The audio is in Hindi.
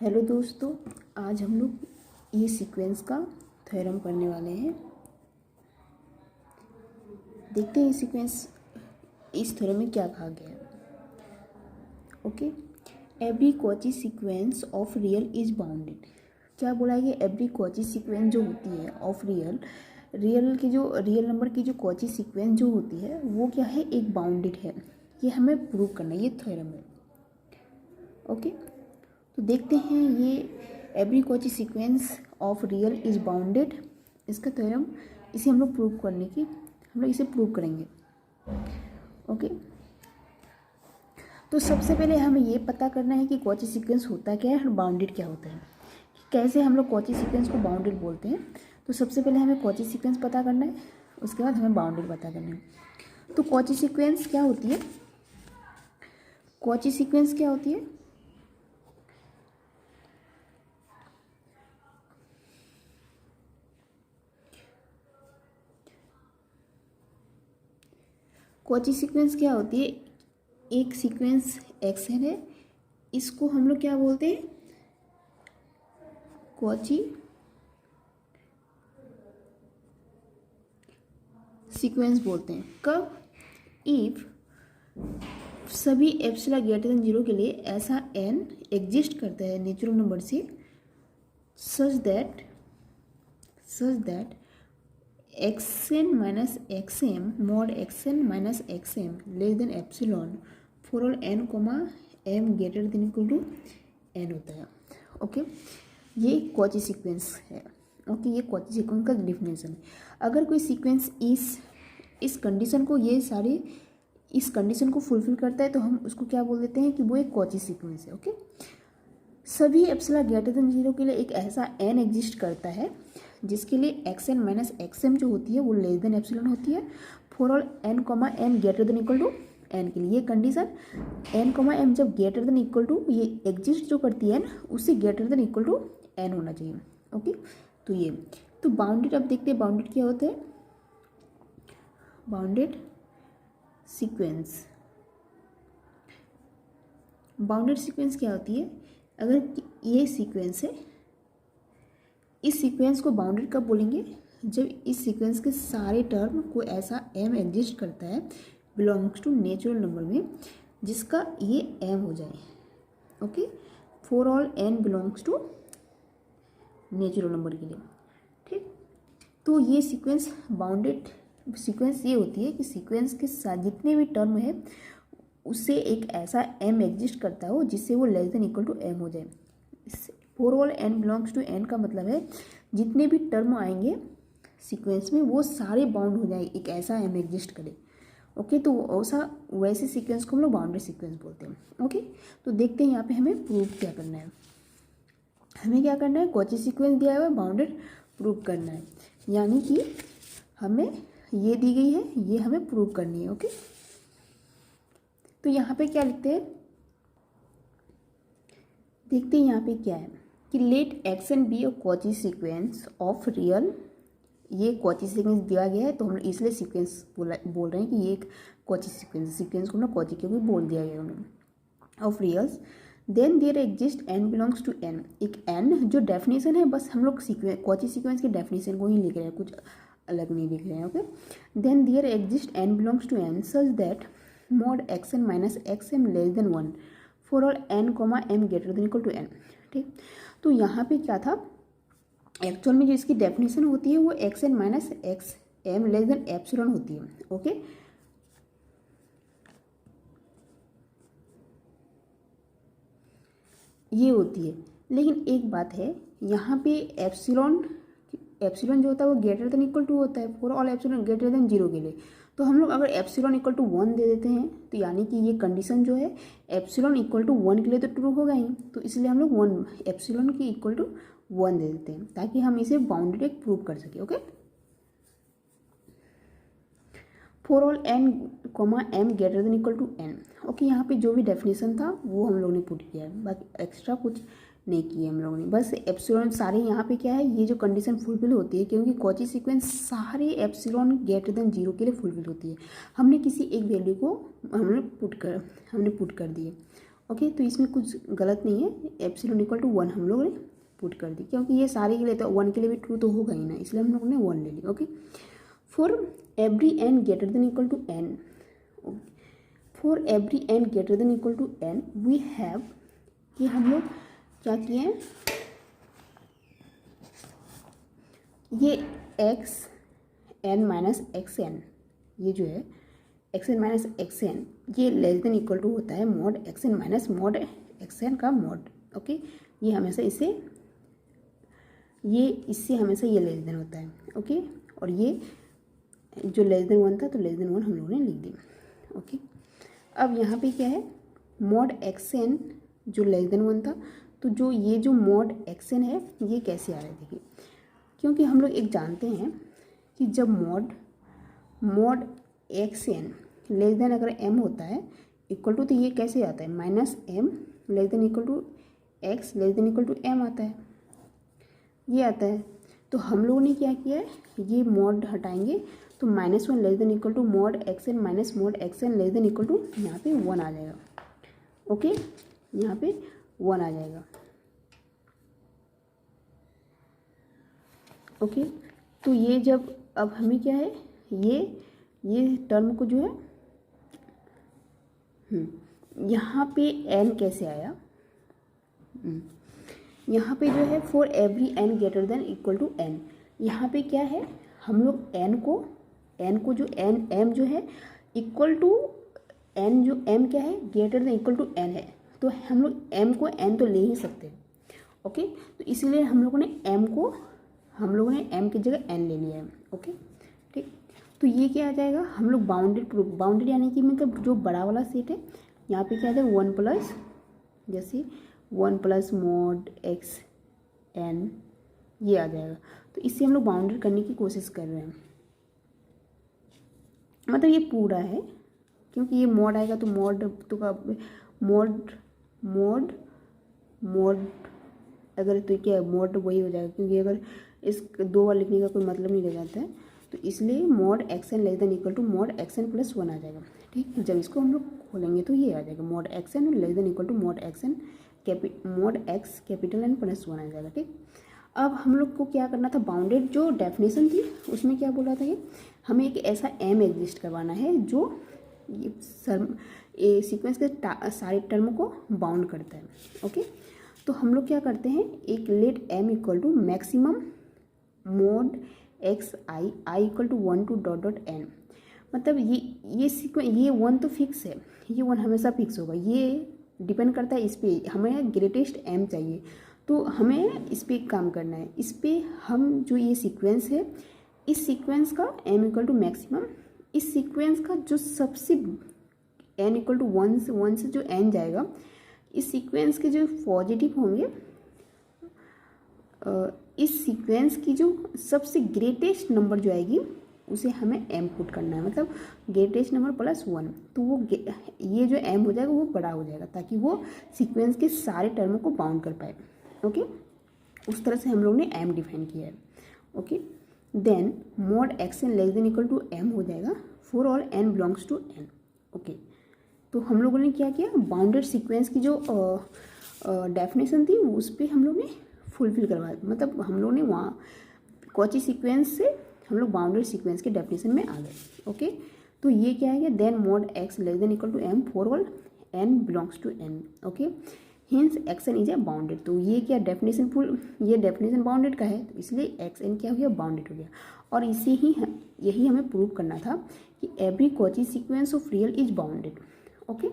हेलो दोस्तों, आज हम लोग ये सीक्वेंस का थ्योरम पढ़ने वाले हैं। देखते हैं इस थ्योरम में क्या कहा गया है। Okay, every Cauchy sequence of real is bounded. क्या बोला गया? एवरी कॉची सीक्वेंस जो होती है ऑफ रियल की जो रियल नंबर की जो कॉची सीक्वेंस जो होती है वो क्या है? एक बाउंडेड है। ये हमें प्रूव करना है, ये थ्योरम है। ओके, तो देखते हैं ये every Cauchy sequence of real is bounded, इसका थ्योरम इसे हम लोग इसे प्रूव करेंगे। ओके, तो सबसे पहले हमें ये पता करना है कि कॉची सीक्वेंस होता क्या है और बाउंडेड क्या होता है, कैसे हम लोग कॉची सीक्वेंस को बाउंडेड बोलते हैं। तो सबसे पहले हमें कॉची सीक्वेंस पता करना है, उसके बाद हमें बाउंडेड पता करना है। तो कॉची सीक्वेंस क्या होती है? कॉची सीक्वेंस क्या होती है? कॉची सीक्वेंस क्या होती है? एक सीक्वेंस एक्सन है, इसको हम लोग क्या बोलते हैं? कॉची सीक्वेंस बोलते हैं। कब? इफ सभी एप्सिलॉन ग्रेटर देन 0 के लिए ऐसा n एग्जिस्ट करता है नेचुरल नंबर से such that xn minus xm mod xn minus xm less than epsilon for all n comma m greater than equal to n होता है। ओके, ये कॉची सीक्वेंस है। ओके, ये कॉची सीक्वेंस का डिफिनेशन है। अगर कोई सीक्वेंस इस कंडीशन को फुलफिल करता है तो हम उसको क्या बोल देते हैं कि वो एक कॉची सीक्वेंस है। ओके, सभी एप्सिलॉन ग्रेटर देन 0 के लिए एक ऐसा n एग्जिस्ट करता है जिसके लिए xn माइनस xm जो होती है वो लेस देन एप्सिलॉन होती है for all n comma m greater than equal to n के लिए। ये कंडीशन n कोमा m जब ग्रेटर देन इक्वल टू ये एग्जिस्ट जो करती है n उससे greater than equal to n होना चाहिए। ओके, तो बाउंडेड, अब देखते हैं बाउंडेड क्या होता है। बाउंडेड सीक्वेंस क्या होती है? अगर ये सीक्वेंस है, इस सीक्वेंस को बाउंडेड कब बोलेंगे? जब इस सीक्वेंस के सारे टर्म को ऐसा m एग्जिस्ट करता है बिलोंग्स टू नेचुरल नंबर में जिसका ये m हो जाए। Okay, for all n belongs to natural number के लिए। ठीक, तो ये सीक्वेंस बाउंडेड सीक्वेंस ये होती है कि सीक्वेंस के साथ जितने भी टर्म है उससे एक ऐसा m एग्जिस्ट करता हो जिससे वो less than equal to m हो जाए। For all n belongs to n का मतलब है जितने भी टर्म आएंगे सीक्वेंस में वो सारे बाउंड हो जाए, एक ऐसा m एग्जिस्ट करे। ओके, तो वैसे सीक्वेंस को हम लोग बाउंडेड सीक्वेंस बोलते हैं। ओके, तो देखते हैं यहाँ पे हमें प्रूव क्या करना है। हमें क्या करना है? कॉची सीक्वेंस दिया हुआ है, बाउंडेड प्रूव करना है, यानी कि हमें ये दी गई है, ये हमें प्रूव करनी है। ओके, तो यहाँ पे क्या लिखते हैं, देखते हैं यहाँ पे क्या है कि let xn be a Cauchy sequence of real. ये कॉची सीक्वेंस दिया गया है तो हम इसलिए सीक्वेंस बोल रहे हैं कि ये एक कॉची सीक्वेंस को ना कॉची क्योंकि बोल दिया गया उन्होंने of reals. Then there exist n belongs to n, एक n जो डेफिनेशन है, बस हम लोग कॉची सीक्वेंस के डेफिनेशन को ही लिख रहे हैं, कुछ अलग नहीं लिख रहे हैं। Okay, then there exist n belongs to n such that mod xn minus xm less than 1 for all n comma m greater than equal to n। ठीक, तो यहाँ पे क्या था? एक्चुअल में जो इसकी डेफिनेशन होती है वो xn minus xm less than epsilon होती है। ओके, ये होती है, लेकिन एक बात है यहाँ पे एप्सिलॉन जो होता है वो ग्रेटर देन इक्वल टू होता है for all epsilon greater than 0 के लिए। तो हम लोग अगर एप्सिलॉन इक्वल टू 1 दे देते हैं तो यानी कि ये कंडीशन जो है एप्सिलॉन इक्वल टू 1 के लिए तो ट्रू होगा ही, तो इसलिए हम लोग 1 एप्सिलॉन की इक्वल टू 1 दे देते हैं ताकि हम इसे बाउंडेड एक प्रूव कर सके। Okay, for all n comma m greater than equal to n। Okay, यहाँ पे जो भी डेफिनेशन था वो हम लोग ने पुट किया है, बाकी एक्स्ट्रा कुछ नहीं किया हम लोगों ने, बस एप्सिलॉन सारे यहाँ पे क्या है, ये जो कंडीशन फुलफिल होती है क्योंकि कॉची सीक्वेंस सारे एप्सिलॉन ग्रेटर देन 0 के लिए फुलफिल होती है। हमने किसी एक वैल्यू को हमने पुट कर दिए। ओके, तो इसमें कुछ गलत नहीं है, एप्सिलॉन इक्वल टू 1 हम लोगों ने पुट कर दी, क्योंकि ये सारे के लिए तो 1 के लिए भी ट्रू तो होगा ही ना, इसलिए हम लोगों ने 1 ले ली। Okay, for every n greater than equal to n, for every n greater than equal to n we have, कि हम लोग क्या किए हैं, ये x n minus x n, ये जो है x n minus x n, ये लेस देन इक्वल टू होता है mod x n minus mod x n का मॉड। ओके, ये हमेशा इससे हमेशा ये लेस देन होता है। ओके, और ये जो लेस देन 1 था तो लेस देन 1 हम लोगों ने लिख दिया। ओके, अब यहाँ पे क्या है, मॉड एक्स एन जो लेस देन 1 था, तो जो ये जो मॉड एक्स एन है ये कैसे आ रहा है, देखिए, क्योंकि हम लोग एक जानते हैं कि जब mod x n less than अगर एम होता है इक्वल टू, तो ये कैसे आता है, minus m less than equal to x less than equal to m आता है, ये आता है। तो हम लोगों ने क्या किया है, ये मॉड हटाएंगे तो -1 less than equal to mod x n minus mod x n less than equal to, यहाँ पे 1 आ जाएगा। ओके, यहाँ पे 1 आ जाएगा। ओके, तो ये जब अब हमें क्या है, ये टर्म को जो है यहाँ पे n कैसे आया, यहाँ पे जो है for every n greater than equal to n, यहाँ पे क्या है, हम लोग n को जो m जो है इक्वल टू n, जो m क्या है greater than equal to n है, तो हम लोग m को n तो ले ही सकते हैं। ओके, तो इसीलिए हम लोगों ने m की जगह n ले लिया है। ओके, ठीक, तो ये क्या आ जाएगा, हम लोग बाउंडेड यानी कि मतलब जो बड़ा वाला सेट है, यहाँ पे क्या आ जाएगा 1 प्लस, जैसे 1 प्लस मॉड एक्स एन, ये आ जाएगा। तो इससे हम लोग बाउंडेड करने की कोशिश कर रहे हैं, मतलब ये पूरा है, क्योंकि ये मॉड आएगा तो मॉड अगर तो क्या मॉड वही हो जाएगा, क्योंकि अगर इस 2 बार लिखने का कोई मतलब नहीं रह जाता है, तो इसलिए mod x n less than equal to mod x n plus 1 आ जाएगा। ठीक, जब इसको हम लोग खोलेंगे तो ये आ जाएगा mod x n less than equal to mod x capital N plus 1 आ जाएगा। ठीक, अब हम लोग को क्या करना था, बाउंडेड जो डेफिनेशन थी उसमें क्या बोल रहा था, ये हमें एक ऐसा एम एग्जिस्ट करवाना है जो ये सीक्वेंस के सारे टर्म को बाउंड करता है। ओके, तो हम लोग क्या करते हैं, एक let M equal to maximum mod x i equal to 1 to dot n, मतलब ये सीक्वेंस, ये 1 तो फिक्स है, ये 1 हमेशा फिक्स होगा, ये डिपेंड करता है इस पर, हमें ग्रेटेस्ट एम चाहिए, तो हमें इस पर काम करना है। इस पर हम जो ये सीक्वेंस है, इस सीक्वेंस का एम इक्वल टू मैक्सिमम, इस सीक्वेंस का जो सबसे एन इक्वल टू 1 से जो एन जाएगा, इस सीक्वेंस के जो पॉजिटिव होंगे, इस सीक्वेंस की जो सबसे ग्रेटेस्ट नंबर जो आएगी उसे हमें एम पुट करना है, मतलब ग्रेटेस्ट नंबर प्लस 1, तो वो ये जो एम हो जाएगा वो बड़ा हो जाएगा, ताकि वो सीक्वेंस के सारे टर्म को बाउंड कर पाए। ओके, उस तरह से हम लोग ने एम डिफाइन किया है। Okay, then mod x n less than equal to M हो जाएगा for all n belongs to N. Okay, तो हम लोगों ने क्या किया, बाउंडेड सीक्वेंस की जो डेफिनेशन थी उस पर हम लोग ने फुलफिल करवा, मतलब हम लोग ने वहाँ कॉची सीक्वेंस से हम लोग बाउंडेड सीक्वेंस के डेफिनेशन में आ गए। ओके, तो ये क्या है, then mod x less than equal to m for all n belongs to N. Okay, hence x n is a bounded, तो ये क्या डेफिनेशन ये डेफिनेशन बाउंडेड का है, तो इसलिए एक्स एन क्या हो गया, बाउंडेड हो गया। और यही हमें प्रूव करना था कि every Cauchy sequence of real is bounded. Okay,